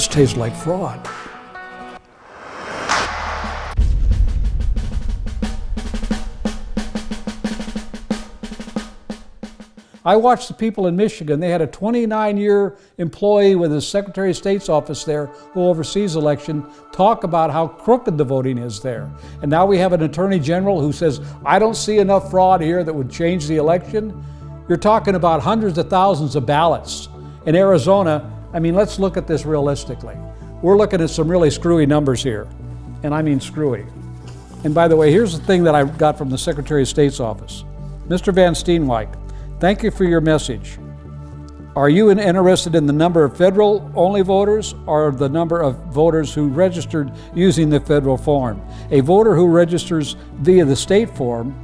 This tastes like fraud. I watched the people in Michigan. They had a 29-year employee with the Secretary of State's office there who oversees election talk about how crooked the voting is there. And now we have an Attorney General who says, I don't see enough fraud here that would change the election. You're talking about hundreds of thousands of ballots. In Arizona, I mean, let's look at this realistically. We're looking at some really screwy numbers here, and I mean screwy. And by the way, here's the thing that I got from the Secretary of State's office. Mr. Van Steenwyk, thank you for your message. Are you interested in the number of federal-only voters or the number of voters who registered using the federal form? A voter who registers via the state form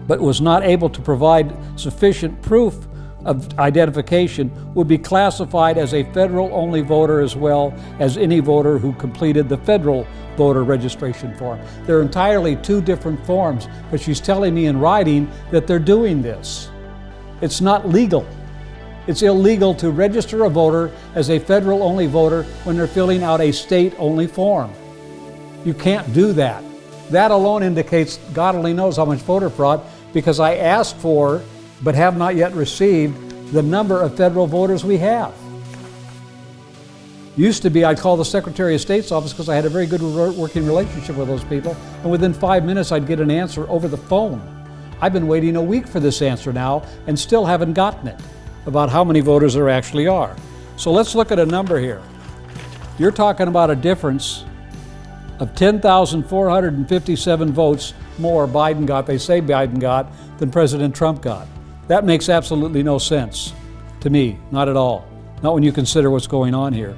but was not able to provide sufficient proof of identification would be classified as a federal-only voter as well as any voter who completed the federal voter registration form. They're entirely two different forms, but she's telling me in writing that they're doing this. It's not legal. It's illegal to register a voter as a federal-only voter when they're filling out a state-only form. You can't do that. That alone indicates God only knows how much voter fraud, because I asked for, but have not yet received, the number of federal voters we have. Used to be, I'd call the Secretary of State's office because I had a very good working relationship with those people, and within 5 minutes I'd get an answer over the phone. I've been waiting a week for this answer now and still haven't gotten it about how many voters there actually are. So let's look at a number here. You're talking about a difference of 10,457 votes more Biden got, they say Biden got, than President Trump got. That makes absolutely no sense to me, not at all. Not when you consider what's going on here.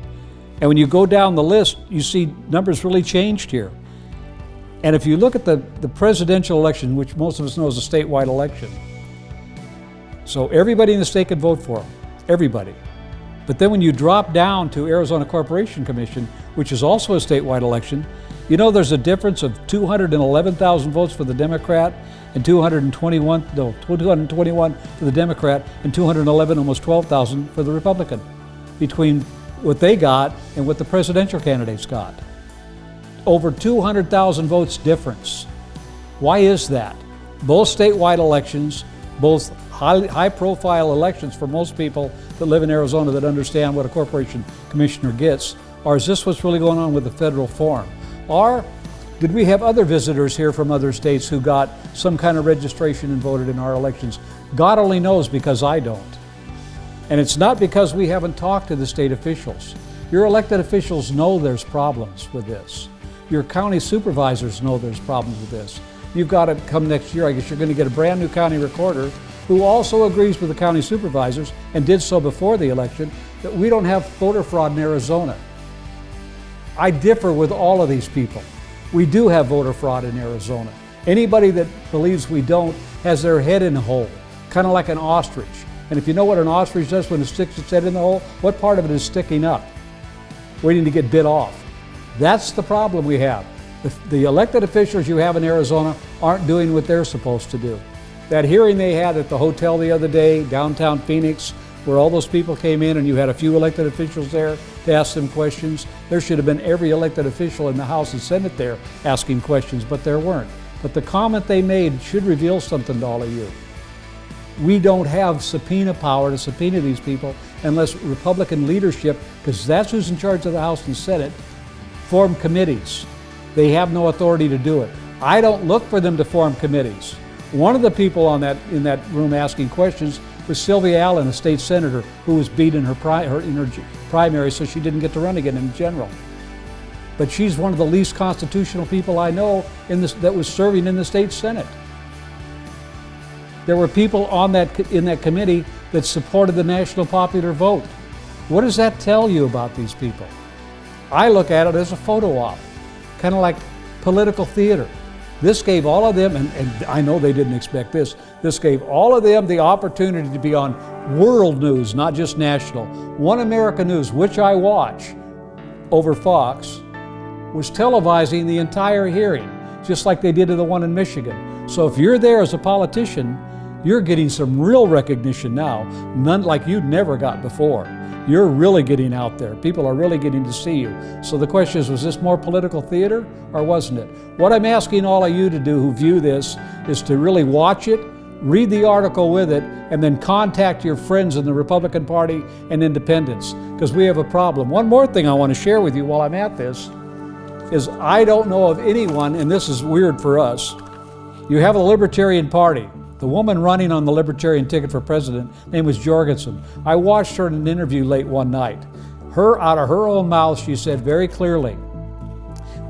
And when you go down the list, you see numbers really changed here. And if you look at the presidential election, which most of us know is a statewide election, so everybody in the state could vote for him, everybody. But then when you drop down to Arizona Corporation Commission, which is also a statewide election, you know there's a difference of 211,000 votes for the Democrat and 221 for the Democrat and 211, almost 12,000 for the Republican, between what they got and what the presidential candidates got. Over 200,000 votes difference. Why is that? Both statewide elections, both high-profile elections for most people that live in Arizona that understand what a corporation commissioner gets, or is this what's really going on with the federal form? Or did we have other visitors here from other states who got some kind of registration and voted in our elections? God only knows, because I don't. And it's not because we haven't talked to the state officials. Your elected officials know there's problems with this. Your county supervisors know there's problems with this. You've got to come next year, I guess you're going to get a brand new county recorder who also agrees with the county supervisors, and did so before the election, that we don't have voter fraud in Arizona. I differ with all of these people. We do have voter fraud in Arizona. Anybody that believes we don't has their head in a hole, kind of like an ostrich. And if you know what an ostrich does when it sticks its head in the hole, what part of it is sticking up, waiting to get bit off? That's the problem we have. The elected officials you have in Arizona aren't doing what they're supposed to do. That hearing they had at the hotel the other day, downtown Phoenix, where all those people came in and you had a few elected officials there to ask them questions. There should have been every elected official in the House and Senate there asking questions, but there weren't. But the comment they made should reveal something to all of you. We don't have subpoena power to subpoena these people unless Republican leadership, because that's who's in charge of the House and Senate, form committees. They have no authority to do it. I don't look for them to form committees. One of the people in that room asking questions was Sylvia Allen, a state senator who was beat in her primary, so she didn't get to run again in general. But she's one of the least constitutional people I know that was serving in the state Senate. There were people in that committee that supported the national popular vote. What does that tell you about these people? I look at it as a photo op, kind of like political theater. This gave all of them, and I know they didn't expect this gave all of them the opportunity to be on world news, not just national. One America News, which I watch over Fox, was televising the entire hearing, just like they did to the one in Michigan. So if you're there as a politician, you're getting some real recognition now, none like you'd never got before. You're really getting out there. People are really getting to see you. So the question is, was this more political theater or wasn't it? What I'm asking all of you to do who view this is to really watch it, read the article with it, and then contact your friends in the Republican Party and independents, because we have a problem. One more thing I want to share with you while I'm at this is I don't know of anyone, and this is weird for us. You have a Libertarian Party. The woman running on the Libertarian ticket for president, name was Jorgensen. I watched her in an interview late one night. Out of her own mouth, she said very clearly,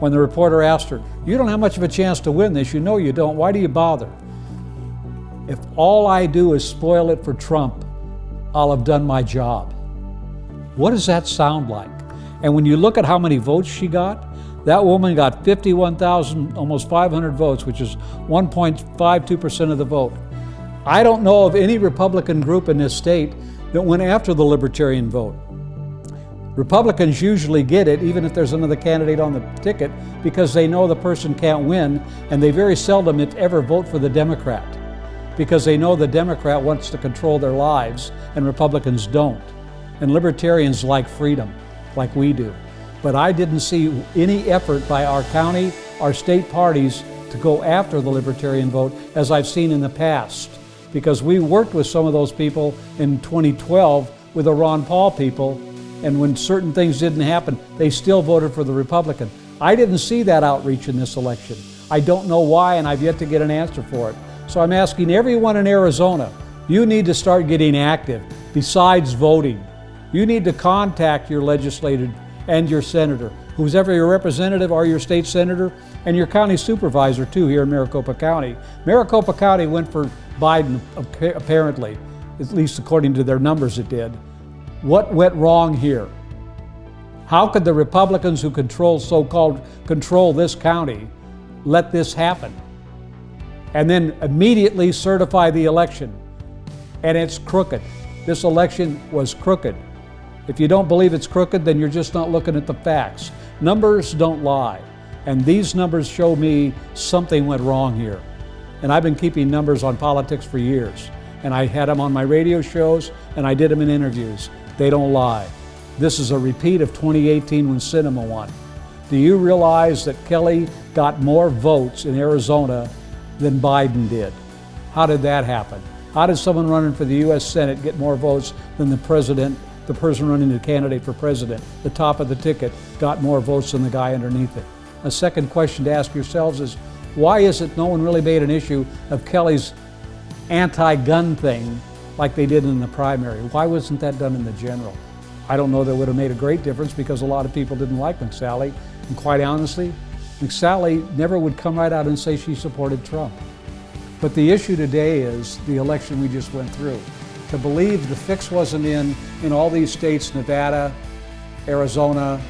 when the reporter asked her, "You don't have much of a chance to win this. You know you don't. Why do you bother? If all I do is spoil it for Trump, I'll have done my job." What does that sound like? And when you look at how many votes she got, that woman got 51,000, almost 500 votes, which is 1.52% of the vote. I don't know of any Republican group in this state that went after the Libertarian vote. Republicans usually get it, even if there's another candidate on the ticket, because they know the person can't win, and they very seldom, if ever, vote for the Democrat, because they know the Democrat wants to control their lives, and Republicans don't. And Libertarians like freedom, like we do. But I didn't see any effort by our county, our state parties to go after the Libertarian vote as I've seen in the past. Because we worked with some of those people in 2012 with the Ron Paul people, and when certain things didn't happen, they still voted for the Republican. I didn't see that outreach in this election. I don't know why, and I've yet to get an answer for it. So I'm asking everyone in Arizona, you need to start getting active besides voting. You need to contact your legislator and your senator, who's ever your representative or your state senator, and your county supervisor too here in Maricopa County. Maricopa County went for Biden, apparently, at least according to their numbers it did. What went wrong here? How could the Republicans who control this county let this happen? And then immediately certify the election. And it's crooked. This election was crooked. If you don't believe it's crooked, then you're just not looking at the facts. Numbers don't lie. And these numbers show me something went wrong here. And I've been keeping numbers on politics for years. And I had them on my radio shows, and I did them in interviews. They don't lie. This is a repeat of 2018 when Sinema won. Do you realize that Kelly got more votes in Arizona than Biden did? How did that happen? How did someone running for the U.S. Senate get more votes than the president? The person running the candidate for president, the top of the ticket, got more votes than the guy underneath it. A second question to ask yourselves is, why is it no one really made an issue of Kelly's anti-gun thing like they did in the primary? Why wasn't that done in the general? I don't know that it would have made a great difference, because a lot of people didn't like McSally. And quite honestly, McSally never would come right out and say she supported Trump. But the issue today is the election we just went through. To believe the fix wasn't in all these states, Nevada, Arizona,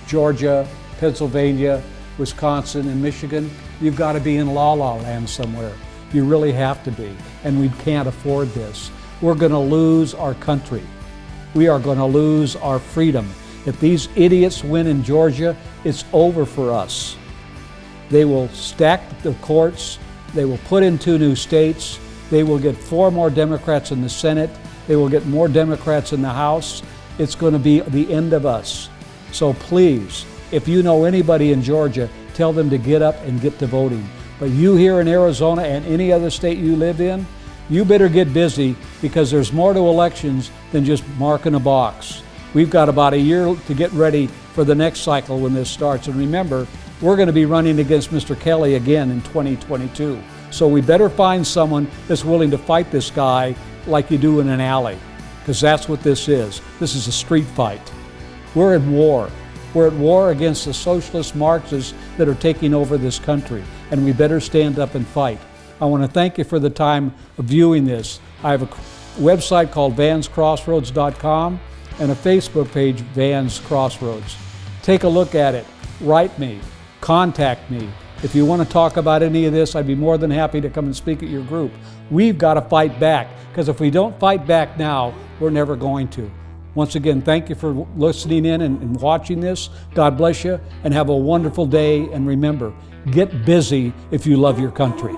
Georgia, Pennsylvania, Wisconsin, and Michigan, you've got to be in la-la land somewhere. You really have to be, and we can't afford this. We're going to lose our country. We are going to lose our freedom. If these idiots win in Georgia, it's over for us. They will stack the courts. They will put in 2 new states. They will get 4 more Democrats in the Senate. They will get more Democrats in the House. It's going to be the end of us. So please, if you know anybody in Georgia, tell them to get up and get to voting. But you here in Arizona and any other state you live in, you better get busy, because there's more to elections than just marking a box. We've got about a year to get ready for the next cycle when this starts. And remember, we're going to be running against Mr. Kelly again in 2022. So we better find someone that's willing to fight this guy like you do in an alley, because that's what this is. This is a street fight. We're at war. We're at war against the socialist Marxists that are taking over this country, and we better stand up and fight. I want to thank you for the time of viewing this. I have a website called vanscrossroads.com and a Facebook page, Vans Crossroads. Take a look at it. Write me. Contact me. If you want to talk about any of this, I'd be more than happy to come and speak at your group. We've got to fight back, because if we don't fight back now, we're never going to. Once again, thank you for listening in and watching this. God bless you, and have a wonderful day. And remember, get busy if you love your country.